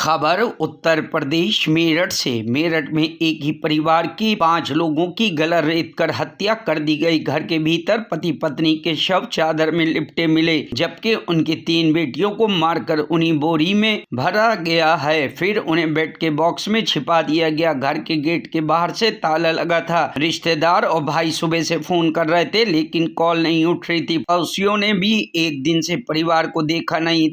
खबर उत्तर प्रदेश मेरठ से। मेरठ में एक ही परिवार की 5 लोगों की गला रेत कर हत्या कर दी गई। घर के भीतर पति पत्नी के शव चादर में लिपटे मिले, जबकि उनकी 3 बेटियों को मारकर उन्हीं बोरी में भरा गया है। फिर उन्हें बेड के बॉक्स में छिपा दिया गया। घर के गेट के बाहर से ताला लगा था। रिश्तेदार और भाई सुबह से फोन कर रहे थे, लेकिन कॉल नहीं उठ रही थी। पड़ोसियों ने भी एक दिन से परिवार को देखा नहीं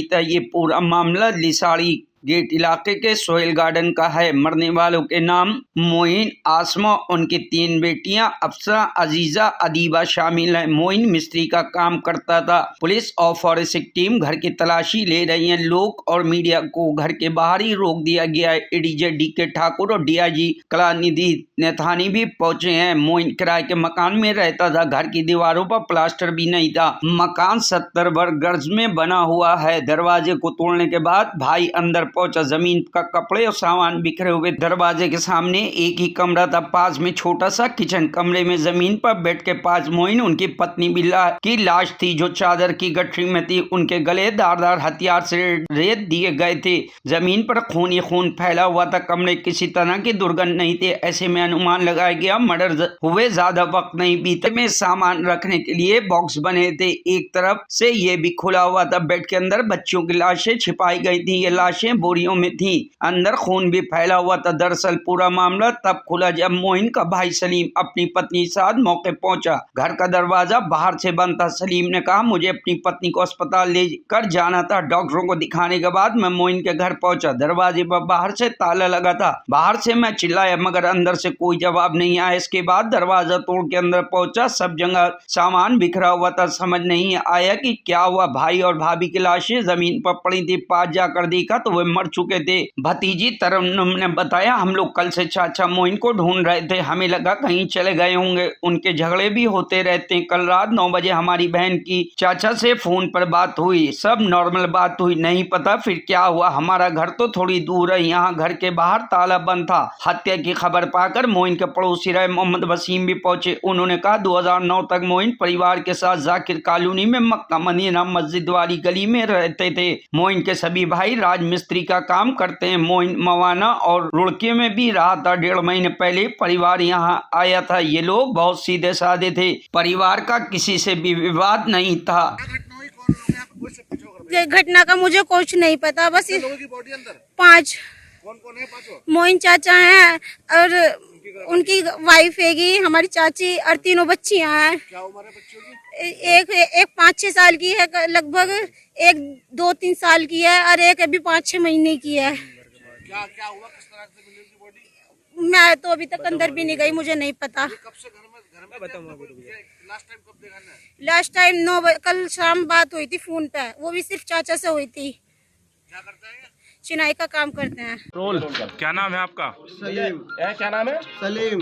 था। ये पूरा मामला लिसाड़ी गेट इलाके के सोहेल गार्डन का है। मरने वालों के नाम मोइन, आसमा, उनकी 3 बेटियां अफसा, अजीजा, अदीबा शामिल हैं। मोइन मिस्त्री का काम करता था। पुलिस और फॉरेंसिक टीम घर की तलाशी ले रही है। लोग और मीडिया को घर के बाहर ही रोक दिया गया है। एडीजे डीके ठाकुर और डीआईजी कलानिधि नेथानी भी पहुंचे हैं। मोइन किराए के मकान में रहता था। घर की दीवारों पर प्लास्टर भी नहीं था। मकान 70 वर्ग गज में बना हुआ है। दरवाजे को तोड़ने के बाद भाई अंदर पहुंचा। जमीन का कपड़े और सामान बिखरे हुए। दरवाजे के सामने एक ही कमरा था, पास में छोटा सा किचन। कमरे में जमीन पर बेड के पास मोइन, उनकी पत्नी बिल्ला की लाश थी, जो चादर की गठरी में थी। उनके गले धारदार हथियार से रेत दिए गए थे। जमीन पर खून ही खून फैला हुआ था। कमरे किसी तरह की दुर्गंध नहीं थे। ऐसे में अनुमान लगाया गया मर्डर हुए ज्यादा वक्त नहीं बीते। में सामान रखने के लिए बॉक्स बने थे। एक तरफ से ये भी खुला हुआ था। बेड के अंदर बच्चों की लाशें छिपाई गई थी। ये लाशें बोरियों में थी। अंदर खून भी फैला हुआ था। दरअसल पूरा मामला तब खुला जब मोइन का भाई सलीम अपनी पत्नी के साथ मौके पहुंचा। घर का दरवाजा बाहर से बंद था। सलीम ने कहा, मुझे अपनी पत्नी को अस्पताल लेकर जाना था। डॉक्टरों को दिखाने के बाद मैं मोइन के घर पहुंचा। दरवाजे पर बाहर से ताला लगा था। बाहर से मैं चिल्लाया, मगर अंदर से कोई जवाब नहीं आया। इसके बाद दरवाजा तोड़ के अंदर पहुंचा। सब जगह सामान बिखरा हुआ था। समझ नहीं आया कि क्या हुआ। भाई और भाभी की लाशें जमीन पर पड़ी थी। पास जाकर देखा तो वे मर चुके थे। भतीजी तरन्नुम ने बताया, हम लोग कल से चाचा मोइन को ढूंढ रहे थे। हमें लगा कहीं चले गए होंगे। उनके झगड़े भी होते रहते हैं। कल रात 9 बजे हमारी बहन की चाचा से फोन पर बात हुई। सब नॉर्मल बात हुई। नहीं पता फिर क्या हुआ। हमारा घर तो थोड़ी दूर है। यहाँ घर के बाहर ताला बंद था। हत्या की खबर पाकर मोइन के पड़ोसी रहे मोहम्मद वसीम भी पहुंचे। उन्होंने कहा, 2009 तक मोइन परिवार के साथ जाकिर कॉलोनी में मक्का मदीना मस्जिद वाली गली में रहते थे। मोइन के सभी भाई राज मिस्त्री का काम करते हैं। मोइन मवाना और रुड़की में भी रहा था। 1.5 महीने पहले परिवार यहाँ आया था। ये लोग बहुत सीधे साधे थे। परिवार का किसी से भी विवाद नहीं था। ये घटना का मुझे कुछ नहीं पता। बस 5 मोइन चाचा हैं और उनकी वाइफ हैगी, हमारी चाची और 3 बच्चियां हैं। क्या उम्र है बच्चों की? एक 5-6 साल की है लगभग, एक 2-3 साल की है और एक अभी 5-6 महीने की है। क्या हुआ, किस तरह से मिली उनकी बॉडी? मैं तो अभी तक अंदर भी नहीं गई, मुझे नहीं पता। कब से घर में लास्ट टाइम कब देखा ना? लास्ट टाइम 9 बजे कल शाम बात हुई थी फोन पे, वो भी सिर्फ चाचा से हुई थी। क्या करते हैं? चिनाई का काम करते हैं। रोल क्या नाम है आपका? सलीम। क्या नाम है? सलीम।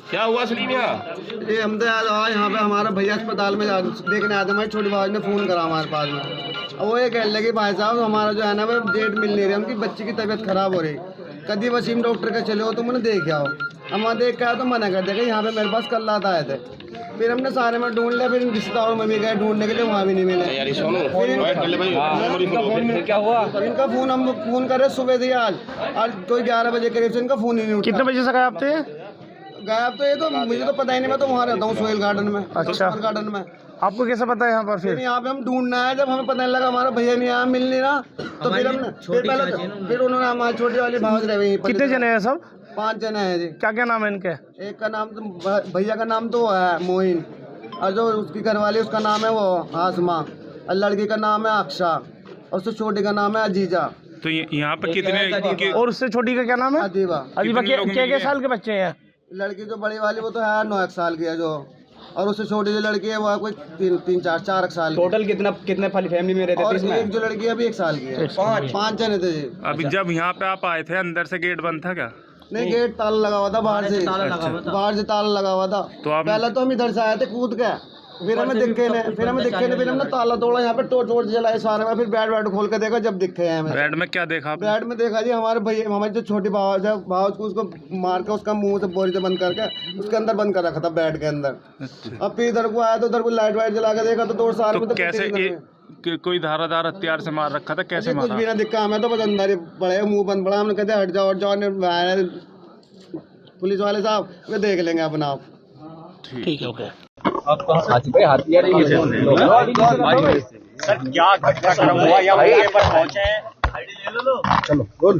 क्या हुआ सलीम? ये हम तो यहाँ पे हमारा भैया अस्पताल में देखने आते। हमारी छोटी भाई ने फ़ोन करा हमारे पास में। अब वो ये कहने लगे, भाई साहब हमारा जो है ना वो डेट मिल नहीं रही, हमकी बच्ची की तबीयत खराब हो रही। कभी वसीम डॉक्टर के चले हो तो मैंने देख आओ। हम वहाँ देख के आए तो मना कर दिया कि यहाँ पे मेरे पास कल रात आए थे। फिर हमने सारे में ढूंढ लिया। फिर रिश्तेदारों में भी गए ढूंढने के लिए, वहाँ भी नहीं मिले। क्या हुआ? इनका फ़ोन हम फ़ोन करे सुबह से आज कोई 11 बजे करीब से इनका फ़ोन ही नहीं उठा। कितने बजे से गायब थे? गायब तो ये तो मुझे तो पता ही नहीं। मैं तो वहाँ रहता हूँ सोहेल गार्डन में। अच्छा। गार्डन में आपको कैसे पता है यहाँ पर? फिर यहाँ पे हम ढूंढना है। जब हमें पता नहीं लगा हमारा भैया नहीं आया, मिल नहीं रहा, तो फिर हमने फिर उन्होंने हमारी छोटी वाली भावज रहे। कितने जने हैं सब? 5 जने हैं जी। क्या क्या नाम है इनके? एक का नाम तो भैया का नाम तो है मोइन, और जो उसकी घरवाली उसका नाम है वो आसमा, और लड़की का नाम है अक्षा, और उससे छोटी का नाम है अजीजा। तो यहाँ पे कितने? और उससे छोटी का क्या नाम है? अदीबा। अदीबा क्या साल के बच्चे हैं? लड़की जो बड़ी वाली वो तो है 9 साल की है जो, और उससे छोटी जो लड़की है वो है कोई 3-4 साल। टोटल कितने फैमिली में रहते और थे? एक जो लड़की है अभी 1 साल की है। 5 जने थे जी। अभी जब यहाँ पे आप आए थे, अंदर से गेट बंद था क्या? नहीं, गेट ताला लगा हुआ था। बाहर से ताला लगा हुआ था। तो आप पहले तो हम इधर से आए थे कूद के। फिर हमें दिखे नहीं, फिर हमने ताला तोड़ा, यहाँ पे टोर्च जलाए सारे में। फिर बेड खोल के देखा, जब दिखे हैं हमें। बेड में क्या देखा? बेड में देखा जी हमारे भैया, हमारी जो छोटी भावज है, भावज को उसको मार के उसका मुंह से बोरी से बंद करके उसके अंदर बंद कर रखा था, बेड के अंदर। अब फिर इधर को आया तो उधर को लाइट वाइट जला के देखा तो 2 साल में तो कैसे कोई धारादार हथियार से मार रखा था, कैसे कुछ मारा? भी ना दिक्कत, हमें तो बस अंदर ही पड़े, मुंह बंद पड़ा, हमने कहते हट जाओ ने पुलिस वाले साहब वे देख लेंगे अपना आप। ठीक है, ओके। सर क्या घटनाक्रम हुआ या मौके पर पहुंचे हैं? चलो बोल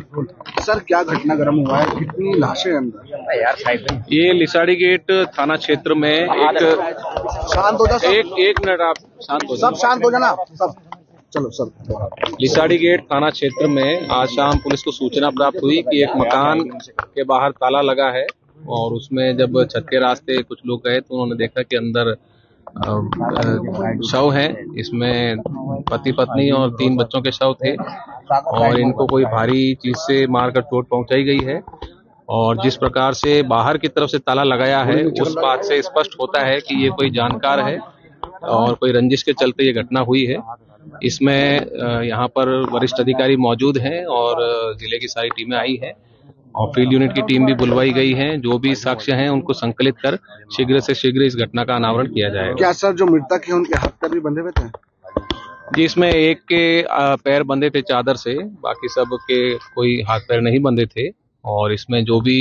सर, क्या घटनाक्रम हुआ है, कितनी लाशें अंदर? ये लिसाड़ी गेट थाना क्षेत्र में एक शांत हो जा सब, एक मिनट आप शांत हो सब शांत हो जाना सब। चलो सर, लिसाड़ी गेट थाना क्षेत्र में आज शाम पुलिस को सूचना प्राप्त हुई कि एक मकान के बाहर ताला लगा है और उसमें जब छत के रास्ते कुछ लोग गए तो उन्होंने देखा कि अंदर शव हैं। इसमें पति पत्नी और 3 बच्चों के शव थे और इनको कोई भारी चीज से मारकर चोट पहुंचाई गई है। और जिस प्रकार से बाहर की तरफ से ताला लगाया है उस बात से स्पष्ट होता है कि ये कोई जानकार है और कोई रंजिश के चलते ये घटना हुई है। इसमें यहाँ पर वरिष्ठ अधिकारी मौजूद हैं और जिले की सारी टीमें आई हैं और फील्ड यूनिट की टीम भी बुलवाई गई है। जो भी साक्ष्य हैं उनको संकलित कर शीघ्र से शीघ्र इस घटना का अनावरण किया जाएगा। क्या सर जो मृतक है उनके हाथ पैर भी बंधे हुए थे? जी, इसमें एक के पैर बंधे थे चादर से, बाकी सब के कोई हाथ पैर नहीं बंधे थे। और इसमें जो भी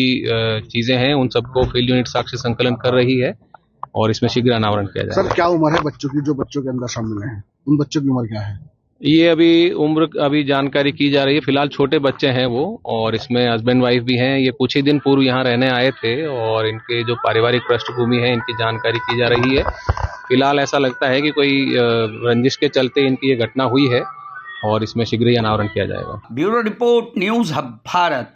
चीजें हैं उन सबको फील्ड यूनिट साक्ष्य संकलन कर रही है और इसमें शीघ्र अनावरण किया जाएगा। सर क्या उम्र है बच्चों की, जो बच्चों के अंदर शामिल हैं, उन बच्चों की उम्र क्या है? ये अभी जानकारी की जा रही है। फिलहाल छोटे बच्चे हैं वो और इसमें हस्बैंड वाइफ भी हैं। ये कुछ ही दिन पूर्व यहाँ रहने आए थे और इनके जो पारिवारिक पृष्ठभूमि है इनकी जानकारी की जा रही है। फिलहाल ऐसा लगता है कि कोई रंजिश के चलते इनकी ये घटना हुई है और इसमें शीघ्र ही अनावरण किया जाएगा। Bureau report, news hub Bharat.